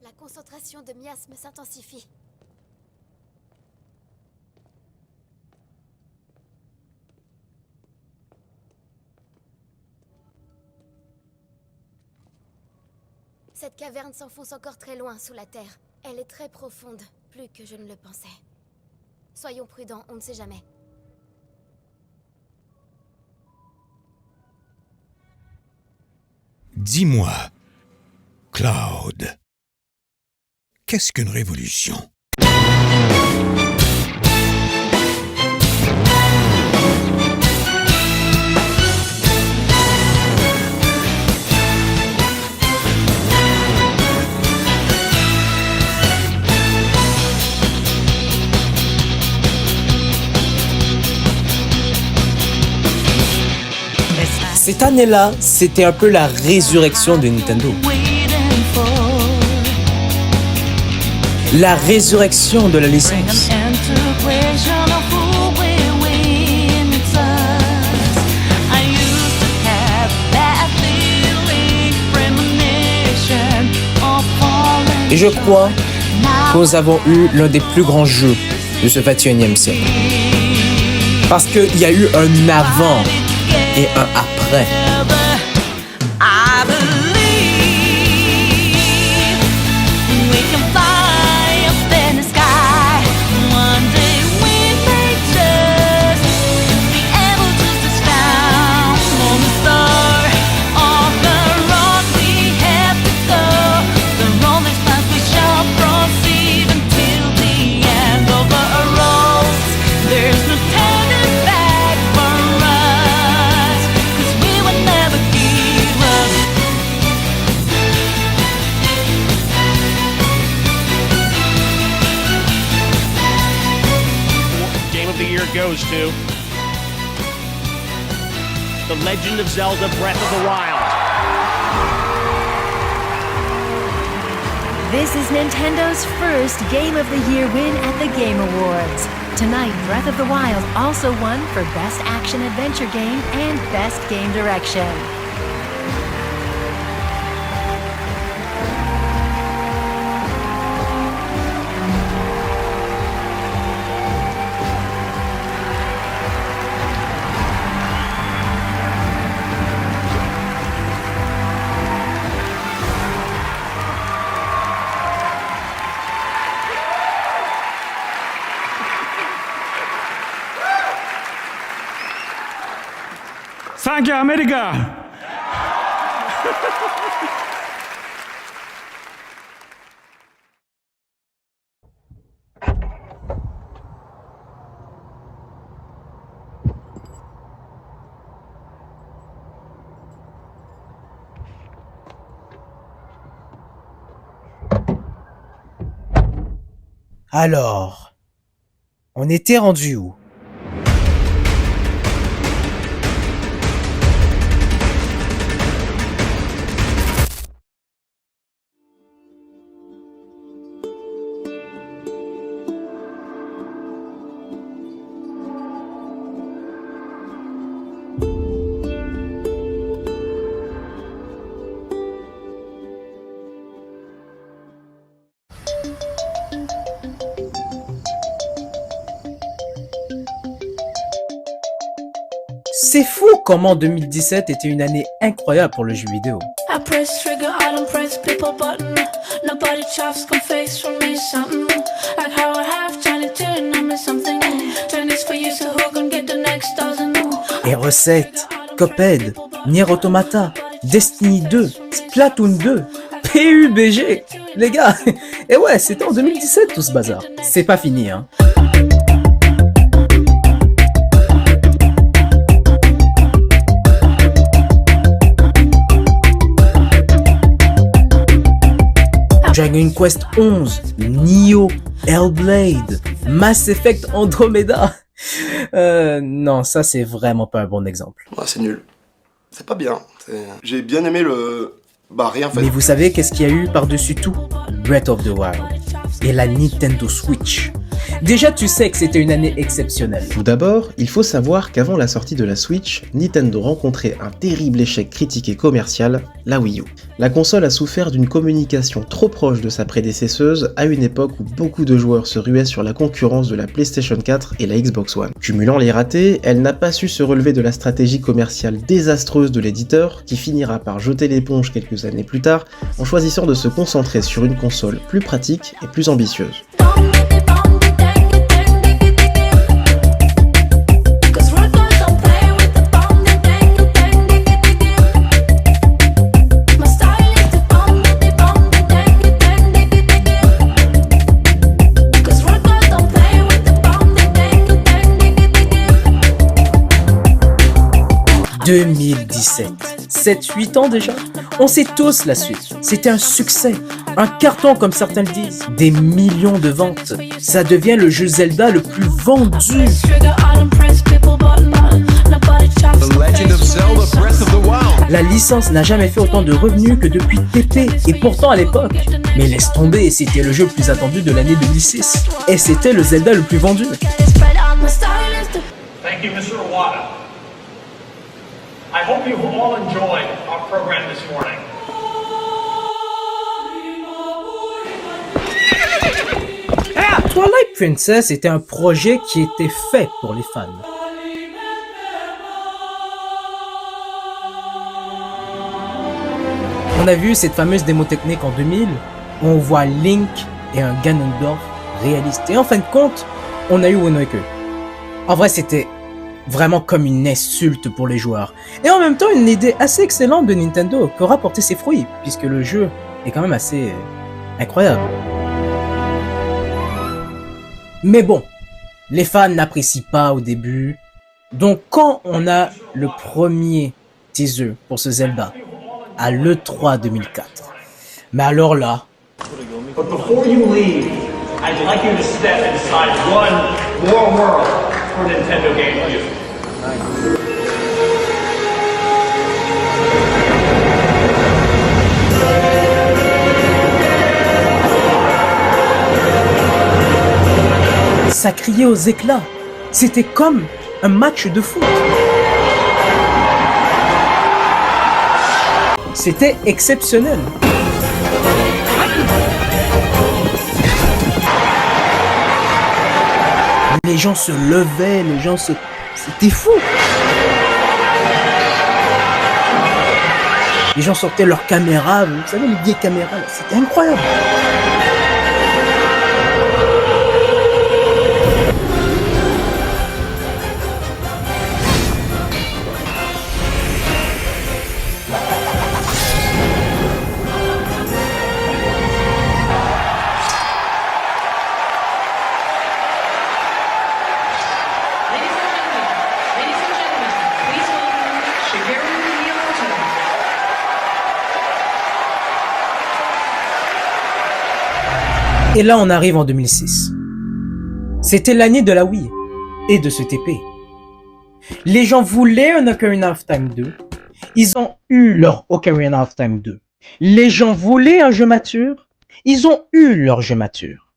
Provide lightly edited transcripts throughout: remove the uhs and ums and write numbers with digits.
La concentration de miasmes s'intensifie. Cette caverne s'enfonce encore très loin sous la terre. Elle est très profonde, plus que je ne le pensais. Soyons prudents, on ne sait jamais. Dis-moi, Cloud, qu'est-ce qu'une révolution? Cette année-là, c'était un peu la résurrection de Nintendo. La résurrection de la licence. Et je crois que nous avons eu l'un des plus grands jeux de ce 21e siècle. Parce qu'il y a eu un avant et un après. Goes to The Legend of Zelda Breath of the Wild. This is Nintendo's first Game of the Year win at the Game Awards. Tonight, Breath of the Wild also won for Best Action Adventure Game and Best Game Direction. Thank you, America! Alors, on était rendu où? C'est fou comment 2017 était une année incroyable pour le jeu vidéo. I press trigger, I don't press people button. Nobody chops can face from me something. Like how I have Johnny turn on me something. Turn this for you, so who can get the next dozen? Et recettes, Cuphead, Nier Automata, Destiny 2, Splatoon 2, PUBG. Les gars, et ouais, c'était en 2017 tout ce bazar. C'est pas fini, hein. Dragon Quest 11, Nioh, Hellblade, Mass Effect Andromeda. Non, ça c'est vraiment pas un bon exemple. Ouais, c'est nul. C'est pas bien. J'ai bien aimé le... Bah rien en fait. Mais vous savez qu'est-ce qu'il y a eu par-dessus tout? Breath of the Wild et la Nintendo Switch. Déjà, tu sais que c'était une année exceptionnelle. Tout d'abord, il faut savoir qu'avant la sortie de la Switch, Nintendo rencontrait un terrible échec critique et commercial, la Wii U. La console a souffert d'une communication trop proche de sa prédécesseuse à une époque où beaucoup de joueurs se ruaient sur la concurrence de la PlayStation 4 et la Xbox One. Cumulant les ratés, elle n'a pas su se relever de la stratégie commerciale désastreuse de l'éditeur qui finira par jeter l'éponge quelques années plus tard en choisissant de se concentrer sur une console plus pratique et plus ambitieuse. « 2017. 7-8 ans déjà. On sait tous la suite. C'était un succès. Un carton comme certains le disent. Des millions de ventes. Ça devient le jeu Zelda le plus vendu. La licence n'a jamais fait autant de revenus que depuis TP. Et pourtant à l'époque. Mais laisse tomber, c'était le jeu le plus attendu de l'année 2006. Et c'était le Zelda le plus vendu. Thank you, Mr. Iwata. I hope you all enjoyed our program this morning. Twilight Princess était un projet qui était fait pour les fans. On a vu cette fameuse démo technique en 2000, où on voit Link et un Ganondorf réaliste. Et en fin de compte, on a eu Wind Waker. En vrai, c'était vraiment comme une insulte pour les joueurs. Et en même temps, une idée assez excellente de Nintendo qui aura porté ses fruits, puisque le jeu est quand même assez incroyable. Mais bon, les fans n'apprécient pas au début. Donc quand on a le premier teaser pour ce Zelda, à l'E3 2004, mais alors là... But before you leave, I'd like you to step inside one more world for Nintendo GameCube. Ça criait aux éclats. C'était comme un match de foot. C'était exceptionnel. Les gens se levaient, les gens se... C'était fou. Les gens sortaient leurs caméras, vous savez, les vieilles caméras, là, c'était incroyable. Et là, on arrive en 2006. C'était l'année de la Wii et de ce TP. Les gens voulaient un Ocarina of Time 2. Ils ont eu leur Ocarina of Time 2. Les gens voulaient un jeu mature. Ils ont eu leur jeu mature.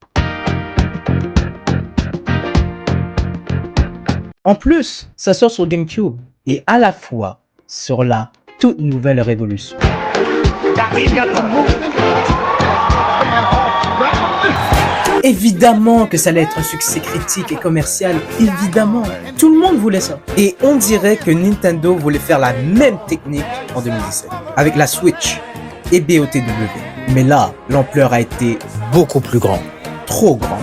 En plus, ça sort sur GameCube et à la fois sur la toute nouvelle révolution. Évidemment que ça allait être un succès critique et commercial, évidemment. Tout le monde voulait ça. Et on dirait que Nintendo voulait faire la même technique en 2017, avec la Switch et BOTW. Mais là, l'ampleur a été beaucoup plus grande, trop grande.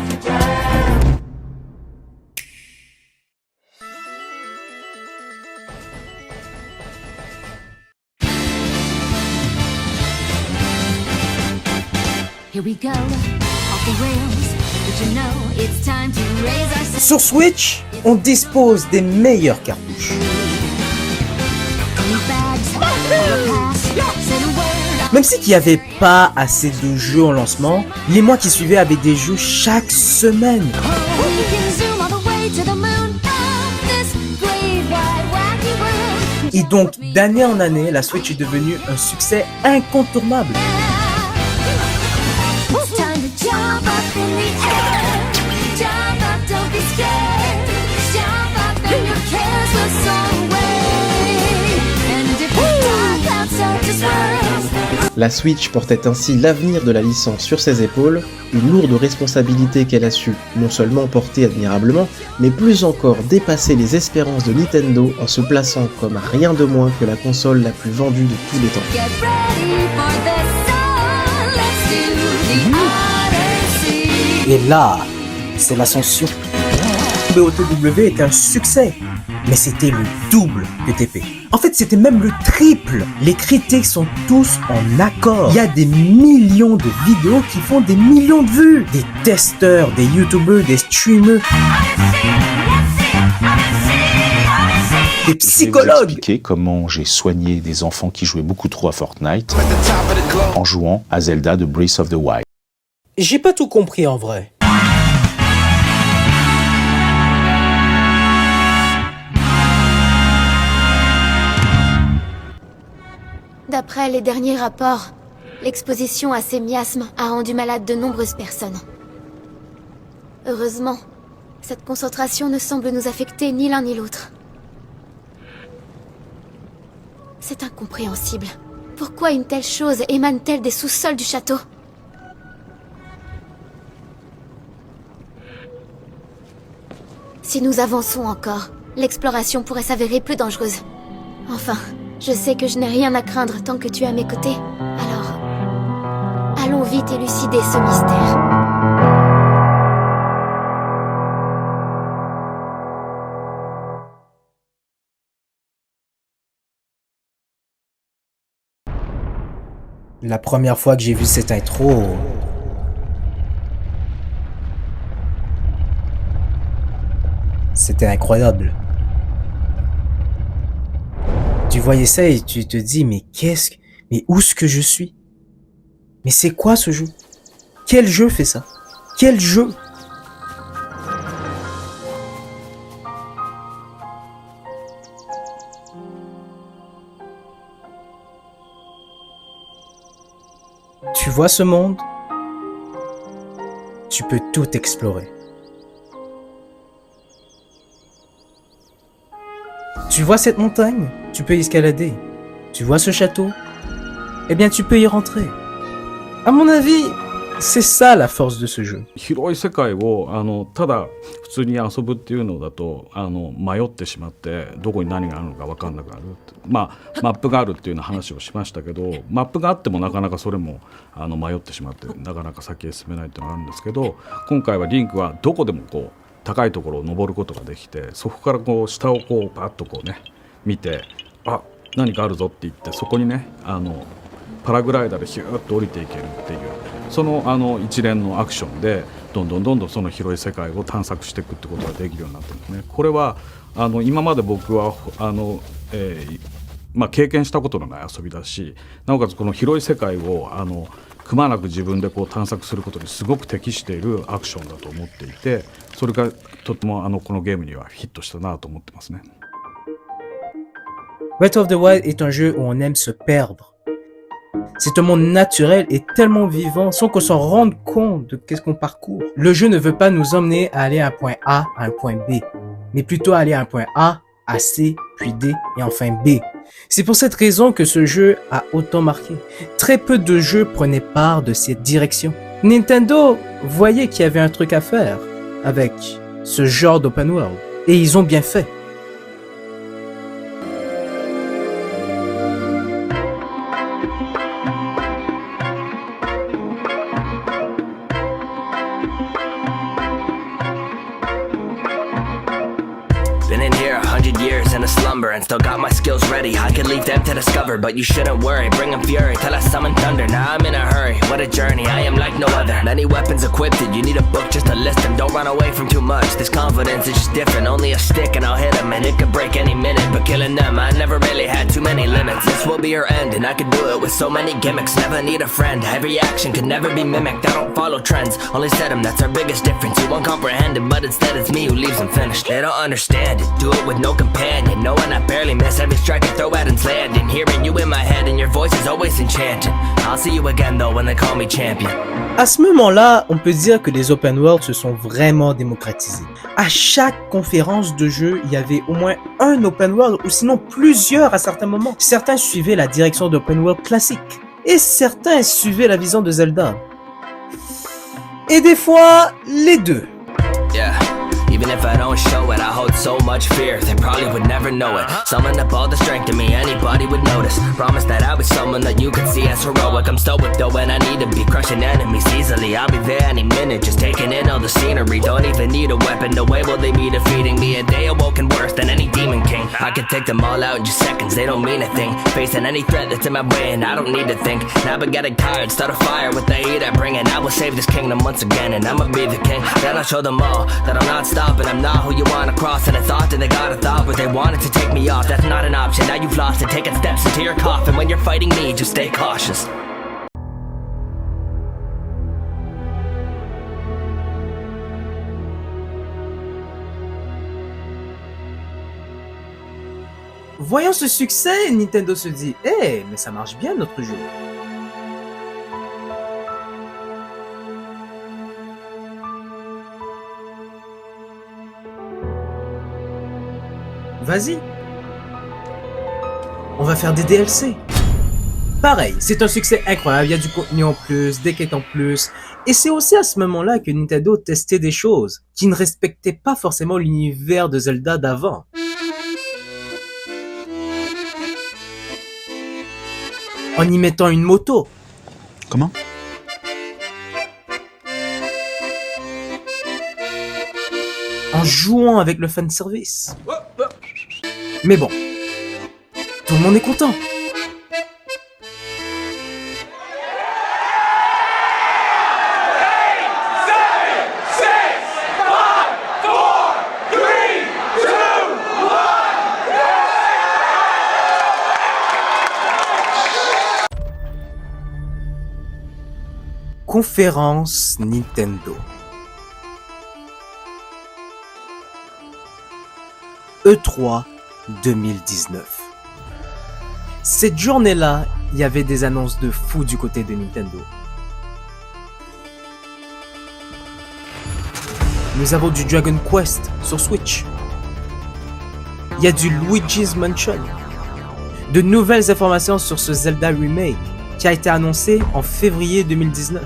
Here we go, off the rails. But you know it's time to raise our sails. Sur Switch, on dispose des meilleures cartouches. Même s'il n'y avait pas assez de jeux en lancement, les mois qui suivaient avaient des jeux chaque semaine. Et donc, d'année en année, la Switch est devenue un succès incontournable. It's time to jump up in the air, jump La Switch portait ainsi l'avenir de la licence sur ses épaules, une lourde responsabilité qu'elle a su non seulement porter admirablement, mais plus encore dépasser les espérances de Nintendo en se plaçant comme rien de moins que la console la plus vendue de tous les temps. Get ready for the sun. Let's do the Odyssey. Et là, c'est l'ascension. BOTW était un succès, mais c'était le double de TP. En fait, c'était même le triple. Les critiques sont tous en accord. Il y a des millions de vidéos qui font des millions de vues. Des testeurs, des youtubeurs, des streamers, des psychologues. Je vais vous expliquer comment j'ai soigné des enfants qui jouaient beaucoup trop à Fortnite en jouant à Zelda de Breath of the Wild. J'ai pas tout compris en vrai. D'après les derniers rapports, l'exposition à ces miasmes a rendu malade de nombreuses personnes. Heureusement, cette concentration ne semble nous affecter ni l'un ni l'autre. C'est incompréhensible. Pourquoi une telle chose émane-t-elle des sous-sols du château ? Si nous avançons encore, l'exploration pourrait s'avérer plus dangereuse. Enfin, je sais que je n'ai rien à craindre tant que tu es à mes côtés. Alors, allons vite élucider ce mystère. La première fois que j'ai vu cette intro, c'était incroyable. Tu voyais ça et tu te dis, mais mais où est-ce que je suis? Mais c'est quoi ce jeu? Quel jeu fait ça? Quel jeu? Tu vois ce monde? Tu peux tout explorer. Tu vois cette montagne? Tu peux y escalader. Tu vois ce château? Eh bien, tu peux y rentrer. À mon avis, c'est ça la force de ce jeu. 広い世界をただ普通に遊ぶっていうのだと迷ってしまってどこに何があるのか分かんなくなる。マップがあるっていうような話をしましたけど、マップがあってもなかなかそれも迷ってしまってなかなか先へ進めないっていうのがあるんですけど、今回はリンクはどこでもこう高いところを登ることができて、そこからこう下をこうパッとこうね見て、あ、何かあるぞって言ってそこにねパラグライダーでヒューッと降りていけるっていう、その一連のアクションでどんどんその広い世界を探索していくってことができるようになってるんですね。これは今まで僕は経験したことのない遊びだし、なおかつこの広い世界をくまなく自分でこう探索することにすごく適しているアクションだと思っていて、それがとてもこのゲームにはヒットしたなと思ってますね。Breath of the Wild est un jeu où on aime se perdre. C'est un monde naturel et tellement vivant sans qu'on s'en rende compte de qu'est-ce qu'on parcourt. Le jeu ne veut pas nous emmener à aller à un point A à un point B, mais plutôt aller à un point A, à C, puis D et enfin B. C'est pour cette raison que ce jeu a autant marqué. Très peu de jeux prenaient part de cette direction. Nintendo voyait qu'il y avait un truc à faire avec ce genre d'open world, et ils ont bien fait. And still got my skills ready, I could leave them to discover, but you shouldn't worry, bring them fury till I summon thunder. Now I'm in a hurry, what a journey, I am like no other. Many weapons equipped, you need a book just to list them. Don't run away from too much, this confidence is just different. Only a stick and I'll hit them, and it could break any minute. But killing them, I never really had too many limits. This will be your end, and I could do it with so many gimmicks. Never need a friend, every action could never be mimicked. I don't follow trends, only set them, that's our biggest difference. You won't comprehend it, but instead it's me who leaves them finished. They don't understand it, do it with no companion, knowing I barely miss every strike I throw at and's landing. Hearing you in my head and your voice is always enchanting. I'll see you again though when they call me champion. À ce moment-là, on peut dire que les open world se sont vraiment démocratisés. À chaque conférence de jeu, il y avait au moins un open world ou sinon plusieurs à certains moments. Certains suivaient la direction d'open world classique. et certains suivaient la vision de Zelda. Et des fois, les deux. Yeah. Even if I don't show it, I hold so much fear, they probably would never know it. Summon up all the strength in me, anybody would notice. Promise that I'll be someone that you could see as heroic. I'm stoic though when I need to be, crushing enemies easily. I'll be there any minute, just taking in all the scenery. Don't even need a weapon, no way will they be defeating me. A day awoken worse than any demon king. I could take them all out in just seconds, they don't mean a thing. Facing any threat that's in my way and I don't need to think. Now I'm getting tired, start a fire with the heat I bring. And I will save this kingdom once again, and I'ma be the king. Then I'll show them all that I'm not stopping. I'm not who you wanna cross, and it's often they got a thought where they wanted to take me off. That's not an option, now you've lost it, taking steps into your coffin. When you're fighting me, just stay cautious. Voyant ce succès, Nintendo se dit « Eh, mais ça marche bien notre jeu !» Vas-y. On va faire des DLC. Pareil, c'est un succès incroyable, il y a du contenu en plus, des quêtes en plus. Et c'est aussi à ce moment-là que Nintendo testait des choses qui ne respectaient pas forcément l'univers de Zelda d'avant. En y mettant une moto. Comment ? En jouant avec le fanservice. Mais bon, tout le monde est content. Conférence Nintendo. E3 2019. Cette journée-là, il y avait des annonces de fou du côté de Nintendo. Nous avons du Dragon Quest sur Switch. Il y a du Luigi's Mansion. De nouvelles informations sur ce Zelda Remake qui a été annoncé en février 2019.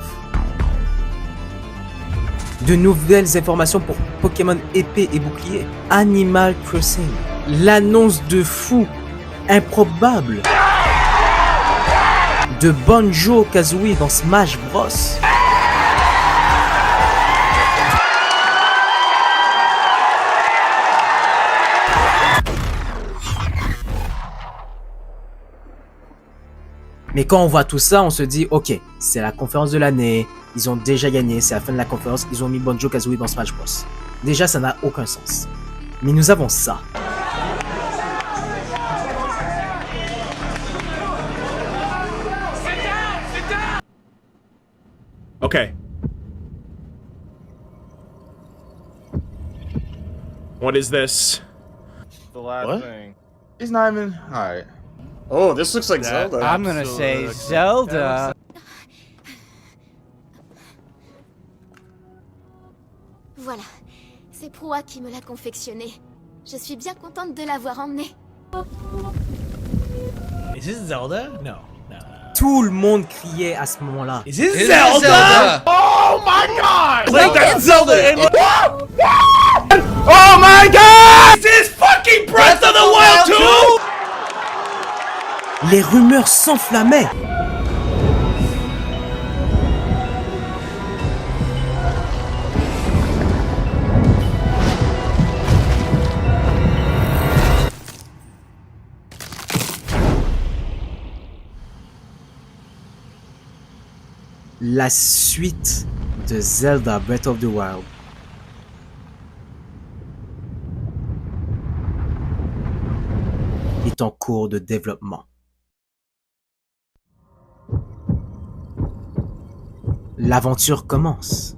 De nouvelles informations pour Pokémon épée et bouclier. Animal Crossing. L'annonce de fou, improbable, de Banjo-Kazooie dans Smash Bros. Mais quand on voit tout ça, on se dit, ok, c'est la conférence de l'année, ils ont déjà gagné, c'est la fin de la conférence, ils ont mis Banjo-Kazooie dans Smash Bros. Déjà, ça n'a aucun sens. Mais nous avons ça. Okay. What is this? The last What? thing. He's not even. Alright. Oh, this looks like Zelda. I'm gonna say Zelda. Voilà, c'est Proa qui me l'a confectionné. Je suis bien contente de l'avoir emmené. Is this Zelda? No. Tout le monde criait à ce moment-là. Is this Zelda? Oh my god! Like that's Zelda! Oh my god! Is this fucking Breath of the Wild 2? Les rumeurs s'enflammaient. La suite de Zelda Breath of the Wild est en cours de développement. L'aventure commence.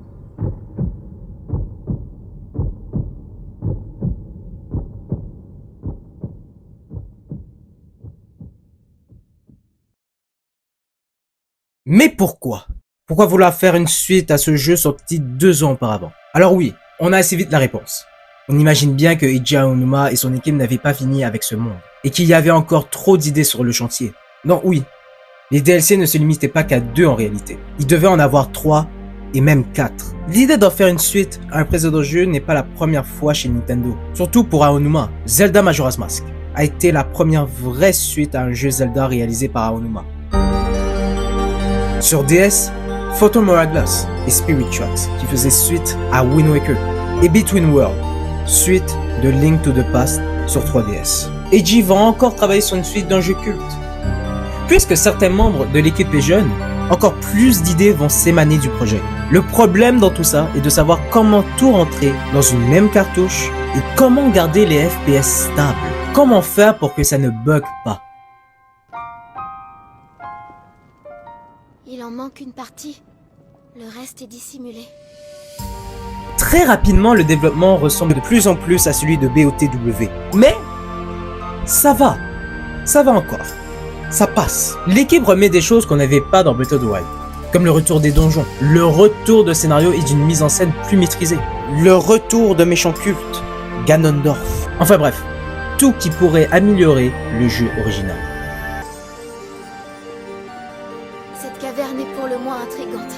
Mais pourquoi? Pourquoi vouloir faire une suite à ce jeu sorti 2 ans auparavant? Alors oui, on a assez vite la réponse. On imagine bien que Eiji Aonuma et son équipe n'avaient pas fini avec ce monde, et qu'il y avait encore trop d'idées sur le chantier. Non, oui, Les DLC ne se limitaient pas qu'à 2 en réalité. Il devait en avoir 3 et même 4. L'idée d'en faire une suite à un précédent jeu n'est pas la première fois chez Nintendo. Surtout pour Aonuma, Zelda Majora's Mask a été la première vraie suite à un jeu Zelda réalisé par Aonuma. Sur DS, Photo Miraglass et Spirit Tracks qui faisaient suite à Wind Waker et Between Worlds, suite de Link to the Past sur 3DS. Eiji va encore travailler sur une suite d'un jeu culte. Puisque certains membres de l'équipe est jeune, encore plus d'idées vont s'émaner du projet. Le problème dans tout ça est de savoir comment tout rentrer dans une même cartouche et comment garder les FPS stables. Comment faire pour que ça ne bug pas. Il en manque une partie. Le reste est dissimulé. Très rapidement, le développement ressemble de plus en plus à celui de BOTW. Mais ça va encore. Ça passe. L'équipe remet des choses qu'on n'avait pas dans Breath of the Wild, comme le retour des donjons, le retour de scénario et d'une mise en scène plus maîtrisée, le retour de méchants cultes, Ganondorf. Enfin bref, tout qui pourrait améliorer le jeu original. Cette caverne est pour le moins intrigante.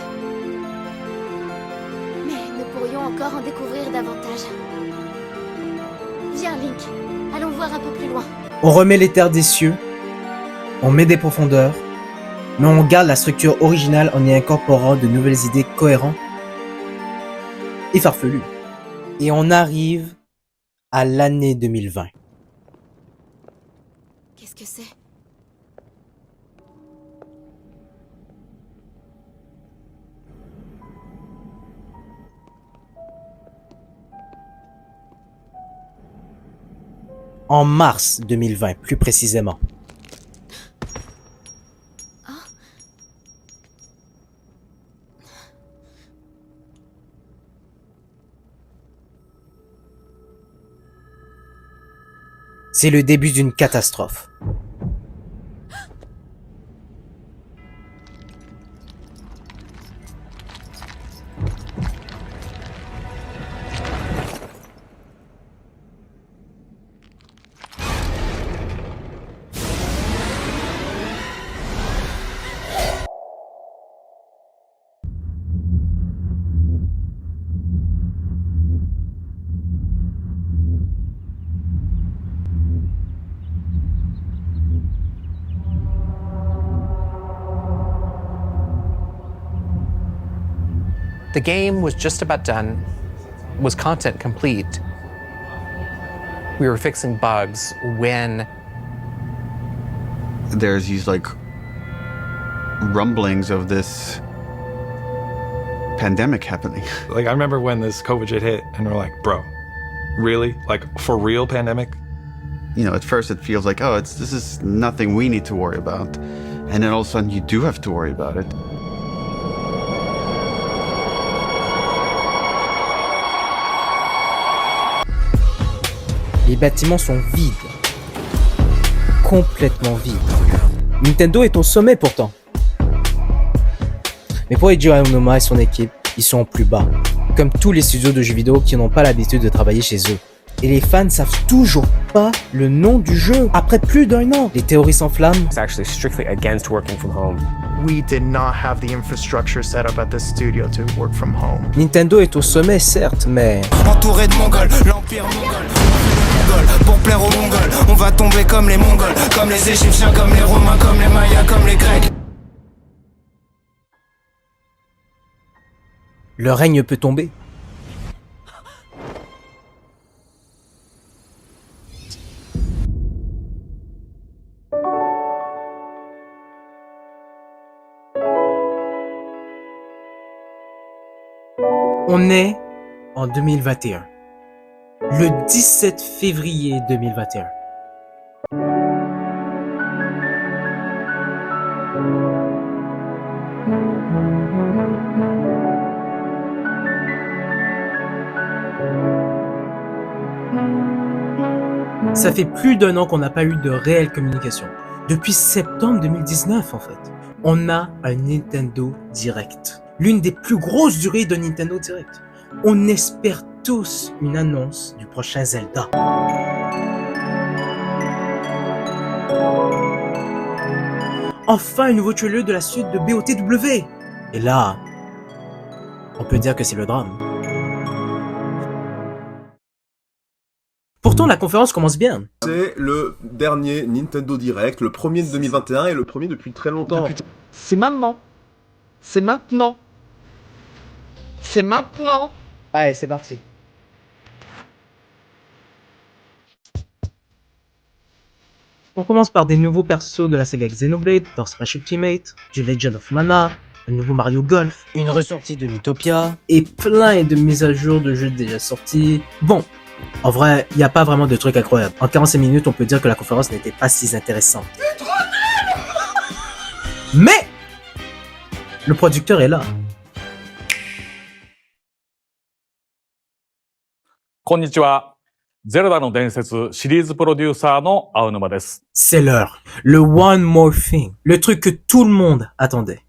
Mais nous pourrions encore en découvrir davantage. Viens, Link. Allons voir un peu plus loin. On remet les terres des cieux, on met des profondeurs, mais on garde la structure originale en y incorporant de nouvelles idées cohérentes et farfelues. Et on arrive à l'année 2020. Qu'est-ce que c'est? En mars 2020, plus précisément. C'est le début d'une catastrophe. The game was just about done, was content complete. We were fixing bugs when there's these like rumblings of this pandemic happening. Like I remember when this COVID shit hit and we're like, bro, really? Like for real pandemic? You know, at first it feels like, oh, this is nothing we need to worry about. And then all of a sudden you do have to worry about it. Les bâtiments sont vides. Complètement vides. Nintendo est au sommet pourtant. Mais pour Eiji Aonuma et son équipe, ils sont au plus bas. Comme tous les studios de jeux vidéo qui n'ont pas l'habitude de travailler chez eux. Et les fans savent toujours pas le nom du jeu après plus d'1 an. Les théories s'enflamment. It's actually strictly against working from home. We did not have the infrastructure set up at this studio to work from home. Nintendo est au sommet certes, mais entouré de Mongols, l'empire mongol. Pour plaire aux Mongols, on va tomber comme les Mongols, comme les Égyptiens, comme les Romains, comme les Mayas, comme les Grecs. Le règne peut tomber. On est en 2021. Le 17 février 2021. Ça fait plus d'1 an qu'on n'a pas eu de réelle communication. Depuis septembre 2019 en fait. On a un Nintendo Direct. L'une des plus grosses durées de Nintendo Direct. On espère tous une annonce du prochain Zelda. enfin un nouveau trailer de la suite de BOTW. Et là, on peut dire que c'est le drame. Pourtant, la conférence commence bien. C'est le dernier Nintendo Direct, le premier de 2021 et le premier depuis très longtemps. C'est maintenant. C'est maintenant. C'est maintenant. Allez, c'est parti. On commence par des nouveaux persos de la saga Xenoblade, dans Smash Ultimate, du Legend of Mana, un nouveau Mario Golf, une ressortie de Mythopia, et plein de mises à jour de jeux déjà sortis. Bon, en vrai, il n'y a pas vraiment de trucs incroyables. En 45 minutes, on peut dire que la conférence n'était pas si intéressante. Mais le producteur est là. こんにちは。ゼルダの伝説シリーズプロデューサーの青沼です。C'est l'heure. Le One More Thing. Le truc que tout le monde attendait.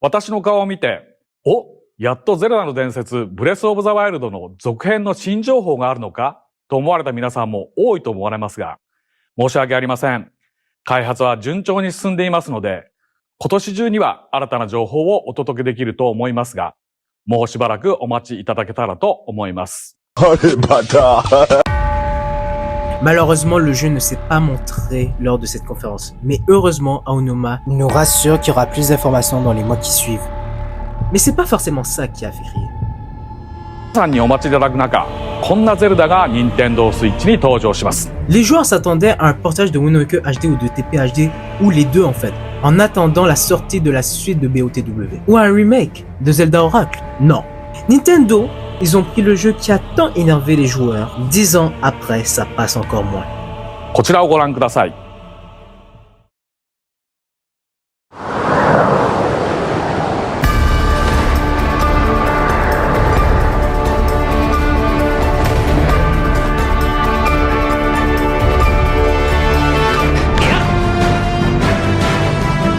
私の顔を見て、お、やっとゼルダの伝説ブレスオブザワイルドの続編の新情報があるのかと思われた皆さんも多いと思われますが、申し訳ありません。開発は順調に進んでいますので、今年中には新たな情報をお届けできると思いますが、もうしばらくお待ちいただけたらと思います。Malheureusement, le jeu ne s'est pas montré lors de cette conférence. Mais heureusement, Aonuma nous rassure qu'il y aura plus d'informations dans les mois qui suivent. Mais c'est pas forcément ça qui a fait rire. 皆さんにお待ちいただく中、こんなゼルダが Nintendo Switch に登場します。Les joueurs s'attendaient à un portage de Wind Waker HD ou de TP HD, ou les deux en fait, en attendant la sortie de la suite de BOTW. Ou un remake de Zelda Oracle. Non. Nintendo, ils ont pris le jeu qui a tant énervé les joueurs. 10 ans après, ça passe encore moins. こちらをご覧ください。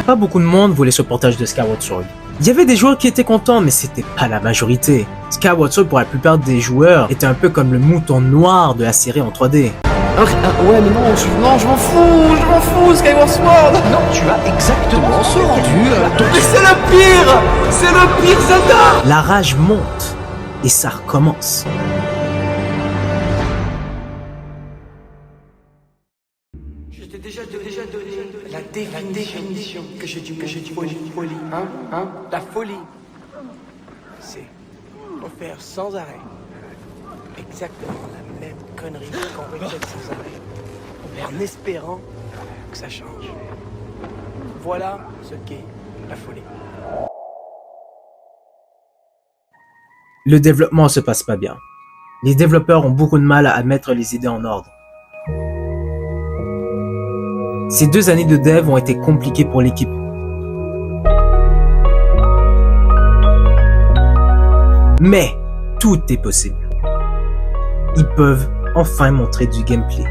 Pas beaucoup de monde voulait ce portage de Skyward Sword. Il y avait des joueurs qui étaient contents, mais c'était pas la majorité. Skyward Sword, pour la plupart des joueurs, était un peu comme le mouton noir de la série en 3D. Ouais, mais non, je m'en fous, Skyward Sword. Non, tu as exactement ce rendu. Mais c'est le pire Zelda. La rage monte, et ça recommence. Je t'ai déjà donné la définition que j'ai du folie. Hein? La folie. C'est refaire sans arrêt exactement la même connerie qu'on répète sans arrêt, en espérant que ça change. Voilà ce qu'est la folie. Le développement se passe pas bien. Les développeurs ont beaucoup de mal à mettre les idées en ordre. Ces 2 années de dev ont été compliquées pour l'équipe. Mais tout est possible. Ils peuvent enfin montrer du gameplay.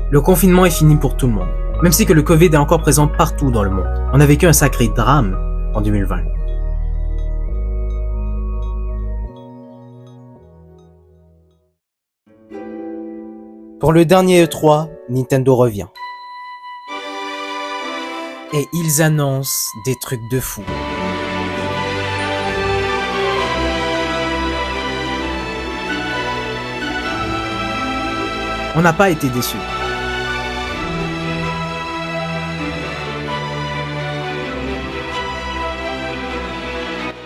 Le confinement est fini pour tout le monde, même si que le Covid est encore présent partout dans le monde. On a vécu un sacré drame en 2020. Pour le dernier E3, Nintendo revient. Et ils annoncent des trucs de fou. On n'a pas été déçus.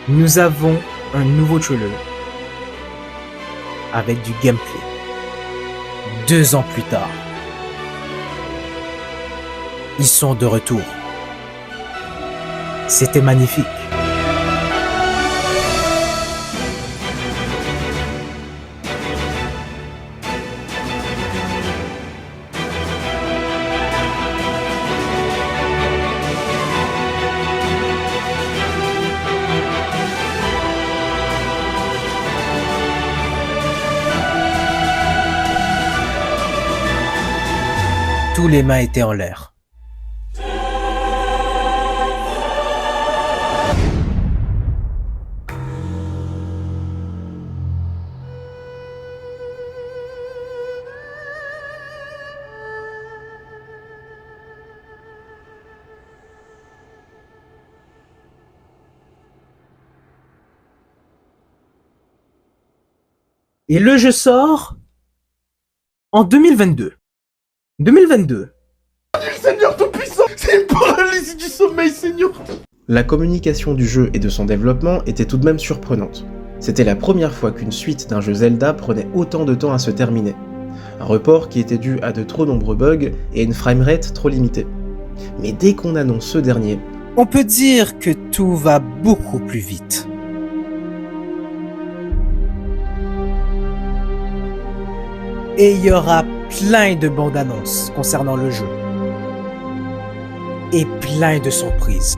Nous avons un nouveau trailer avec du gameplay. 2 ans plus tard, ils sont de retour. C'était magnifique. Tous les mains étaient en l'air. Et le jeu sort en 2022. 2022. Seigneur Tout-Puissant, c'est une paralysie du sommeil, Seigneur. La communication du jeu et de son développement était tout de même surprenante. C'était la première fois qu'une suite d'un jeu Zelda prenait autant de temps à se terminer. Un report qui était dû à de trop nombreux bugs et une framerate trop limitée. Mais dès qu'on annonce ce dernier, on peut dire que tout va beaucoup plus vite. Et il y aura plein de bandes annonces concernant le jeu. Et plein de surprises.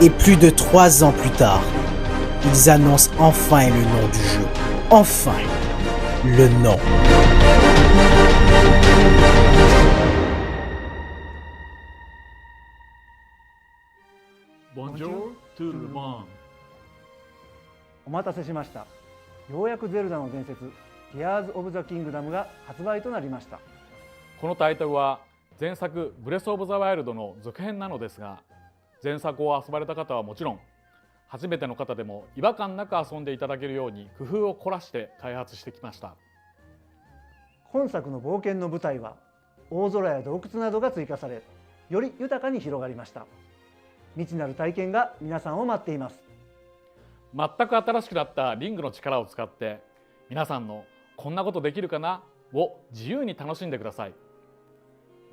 Et plus de 3 ans plus tard, ils annoncent enfin le nom du jeu. Enfin, le nom. Bonjour tout le monde. お待たせしました。ようやくゼルダの伝説、Tears of the Kingdom が発売となりました。このタイトルは前作ブレスオブザワイルドの続編なのですが、前作を遊ばれた方はもちろん、初めての方でも違和感なく遊んでいただけるように工夫を凝らして開発してきました。本作の冒険の舞台は大空や洞窟などが追加され、より豊かに広がりました。未知なる体験が皆さんを待っています。全く新しくなったリングの力を使って皆さんのこんなことできるかなを自由に楽しんでください。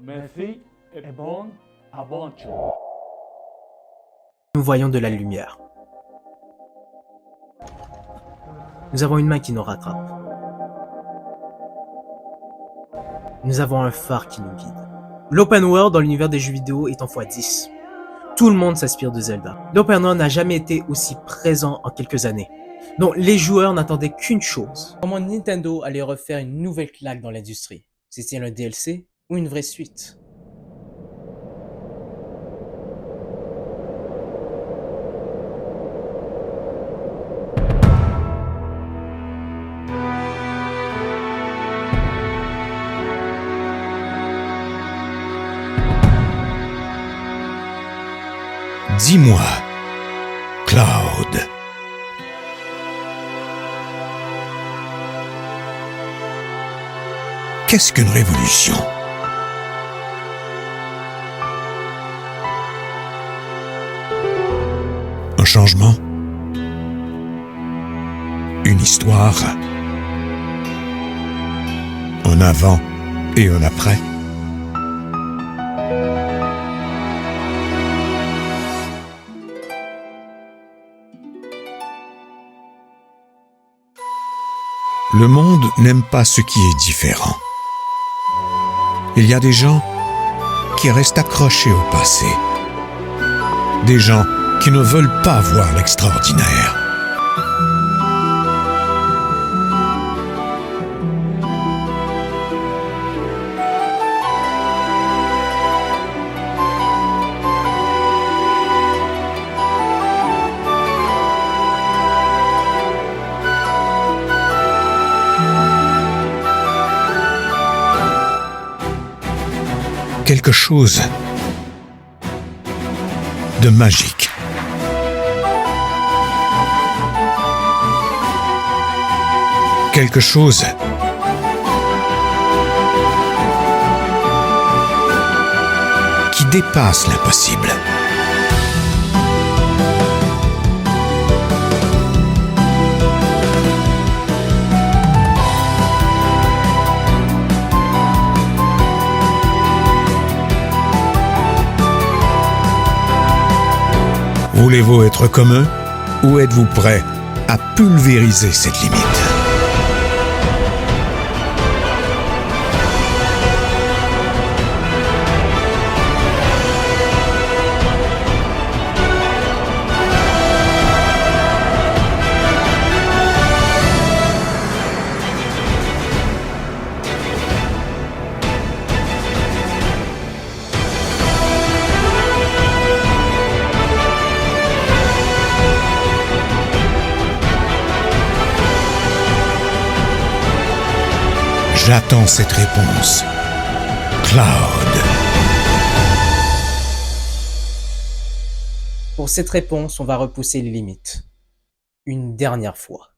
Merci et bonne aventure. Nous voyons de la lumière. Nous avons une main qui nous rattrape. Nous avons un phare qui nous guide. L'open world dans l'univers des jeux vidéo est en x10. Tout le monde s'inspire de Zelda. L'open world n'a jamais été aussi présent en quelques années. Donc les joueurs n'attendaient qu'une chose. Comment Nintendo allait refaire une nouvelle claque dans l'industrie? C'était un DLC ou une vraie suite? Dis-moi, Cloud. Qu'est-ce qu'une révolution? Un changement? Une histoire? Un avant et un après? Le monde n'aime pas ce qui est différent. Il y a des gens qui restent accrochés au passé. Des gens qui ne veulent pas voir l'extraordinaire. Quelque chose de magique. Quelque chose qui dépasse l'impossible. Voulez-vous être comme eux ou êtes-vous prêt à pulvériser cette limite? J'attends cette réponse. Cloud. Pour cette réponse, on va repousser les limites. Une dernière fois.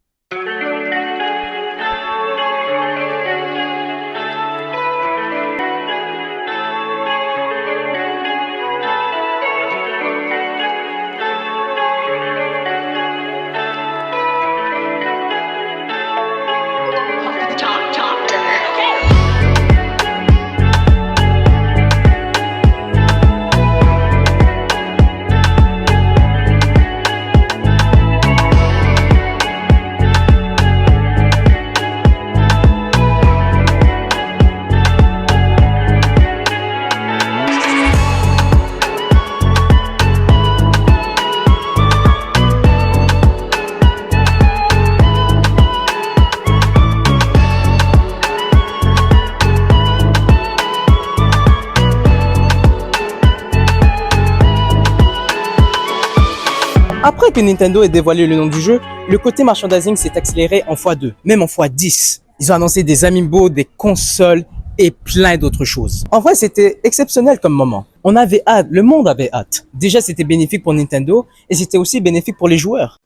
Après que Nintendo ait dévoilé le nom du jeu, le côté merchandising s'est accéléré en x2, même en x10. Ils ont annoncé des amiibo, des consoles et plein d'autres choses. En vrai, c'était exceptionnel comme moment. On avait hâte, le monde avait hâte. Déjà, c'était bénéfique pour Nintendo et c'était aussi bénéfique pour les joueurs.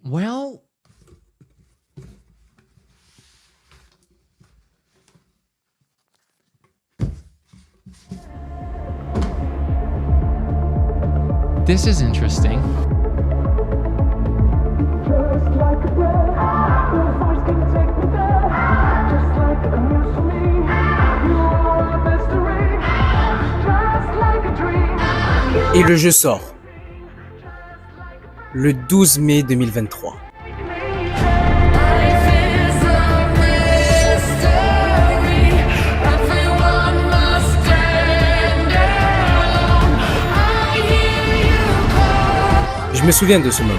Well, this is interesting. Et le jeu sort le 12 mai 2023. Je me souviens de ce moment.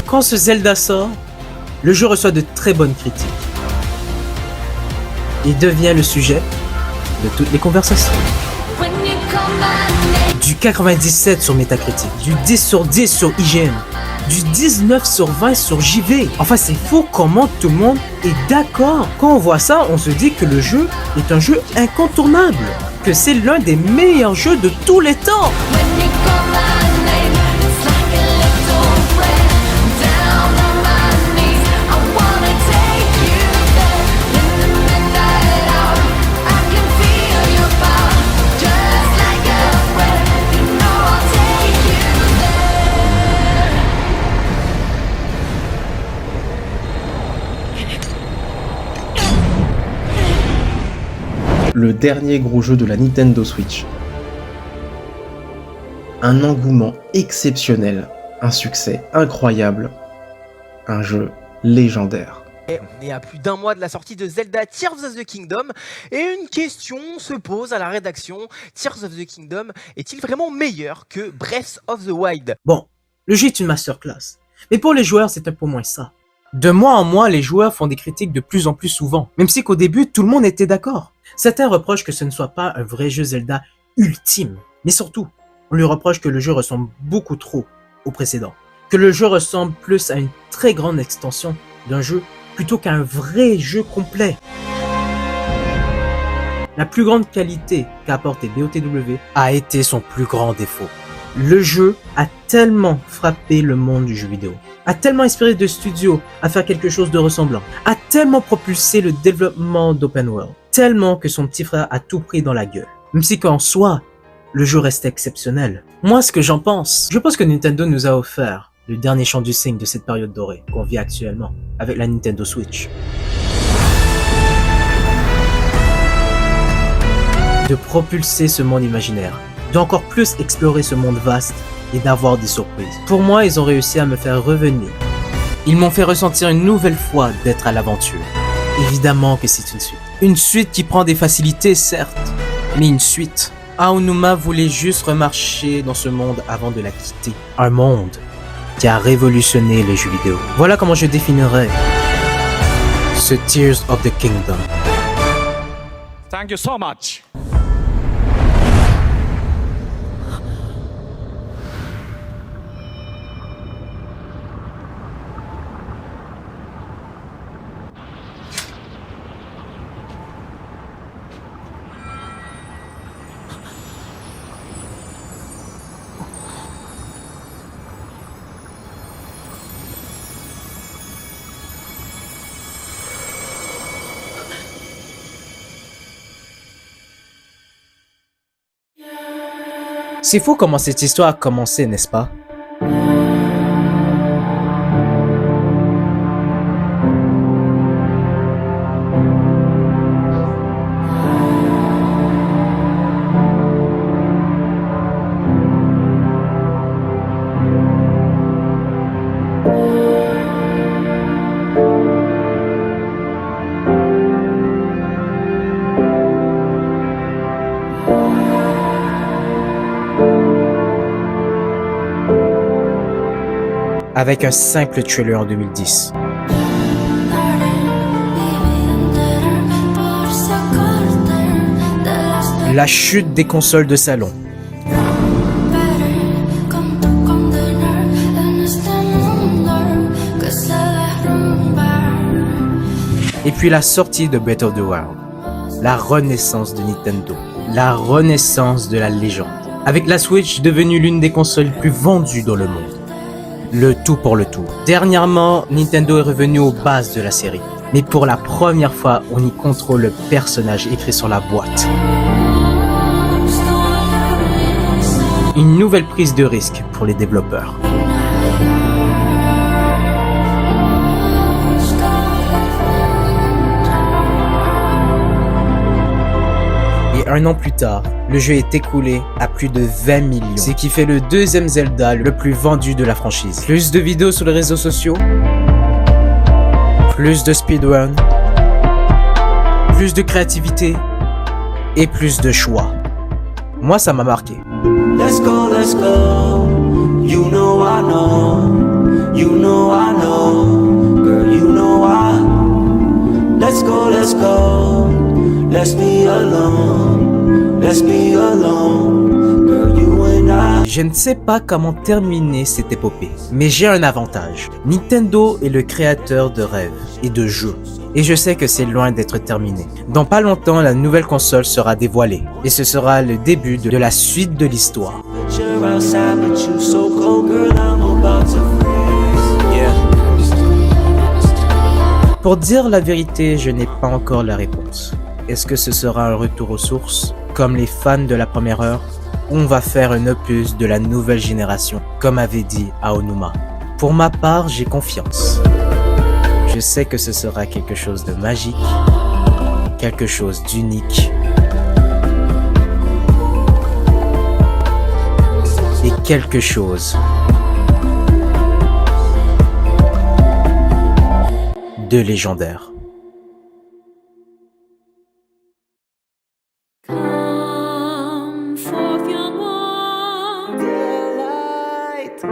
Quand ce Zelda sort, le jeu reçoit de très bonnes critiques. Il devient le sujet de toutes les conversations. Du 97 sur Metacritic, du 10 sur 10 sur IGN, du 19 sur 20 sur JV. Enfin, c'est fou comment tout le monde est d'accord. Quand on voit ça, on se dit que le jeu est un jeu incontournable, que c'est l'un des meilleurs jeux de tous les temps. Le dernier gros jeu de la Nintendo Switch. Un engouement exceptionnel, un succès incroyable, un jeu légendaire. On est à plus d'un mois de la sortie de Zelda Tears of the Kingdom et une question se pose à la rédaction. Tears of the Kingdom est-il vraiment meilleur que Breath of the Wild? Bon, le jeu est une masterclass, mais pour les joueurs c'est un peu moins ça. De mois en mois, les joueurs font des critiques de plus en plus souvent, même si qu'au début tout le monde était d'accord. Certains reprochent que ce ne soit pas un vrai jeu Zelda ultime, mais surtout, on lui reproche que le jeu ressemble beaucoup trop au précédent, que le jeu ressemble plus à une très grande extension d'un jeu plutôt qu'à un vrai jeu complet. La plus grande qualité qu'a apporté BOTW a été son plus grand défaut. Le jeu a tellement frappé le monde du jeu vidéo, a tellement inspiré de studios à faire quelque chose de ressemblant, a tellement propulsé le développement d'open world, tellement que son petit frère a tout pris dans la gueule. Même si qu'en soi, le jeu restait exceptionnel. Moi, ce que j'en pense, je pense que Nintendo nous a offert le dernier chant du cygne de cette période dorée qu'on vit actuellement avec la Nintendo Switch. De propulser ce monde imaginaire, d'encore plus explorer ce monde vaste et d'avoir des surprises. Pour moi, ils ont réussi à me faire revenir. Ils m'ont fait ressentir une nouvelle fois d'être à l'aventure. Évidemment que c'est une suite. Une suite qui prend des facilités, certes, mais une suite. Aonuma voulait juste remarcher dans ce monde avant de la quitter. Un monde qui a révolutionné les jeux vidéo. Voilà comment je définirais ce Tears of the Kingdom. Thank you so much. C'est fou comment cette histoire a commencé, n'est-ce pas? Avec un simple trailer en 2010. La chute des consoles de salon. Et puis la sortie de Breath of the Wild. La renaissance de Nintendo. La renaissance de la légende. Avec la Switch devenue l'une des consoles les plus vendues dans le monde. Le tout pour le tout. Dernièrement, Nintendo est revenu aux bases de la série. Mais pour la première fois, on y contrôle le personnage écrit sur la boîte. Une nouvelle prise de risque pour les développeurs. Et un an plus tard, le jeu est écoulé à plus de 20 millions, ce qui fait le deuxième Zelda le plus vendu de la franchise. Plus de vidéos sur les réseaux sociaux, plus de speedrun, plus de créativité et plus de choix. Moi, ça m'a marqué. Let's go, you know I know, you know I know, girl, you know I. Let's go, let's be alone, girl, you and I. Je ne sais pas comment terminer cette épopée, mais j'ai un avantage. Nintendo est le créateur de rêves et de jeux. Et je sais que c'est loin d'être terminé. Dans pas longtemps, la nouvelle console sera dévoilée. Et ce sera le début de la suite de l'histoire. Pour dire la vérité, je n'ai pas encore la réponse. Est-ce que ce sera un retour aux sources, comme les fans de la première heure, ou on va faire un opus de la nouvelle génération, comme avait dit Aonuma? Pour ma part, j'ai confiance. Je sais que ce sera quelque chose de magique, quelque chose d'unique. Et quelque chose de légendaire. Come forth, young one, daylight.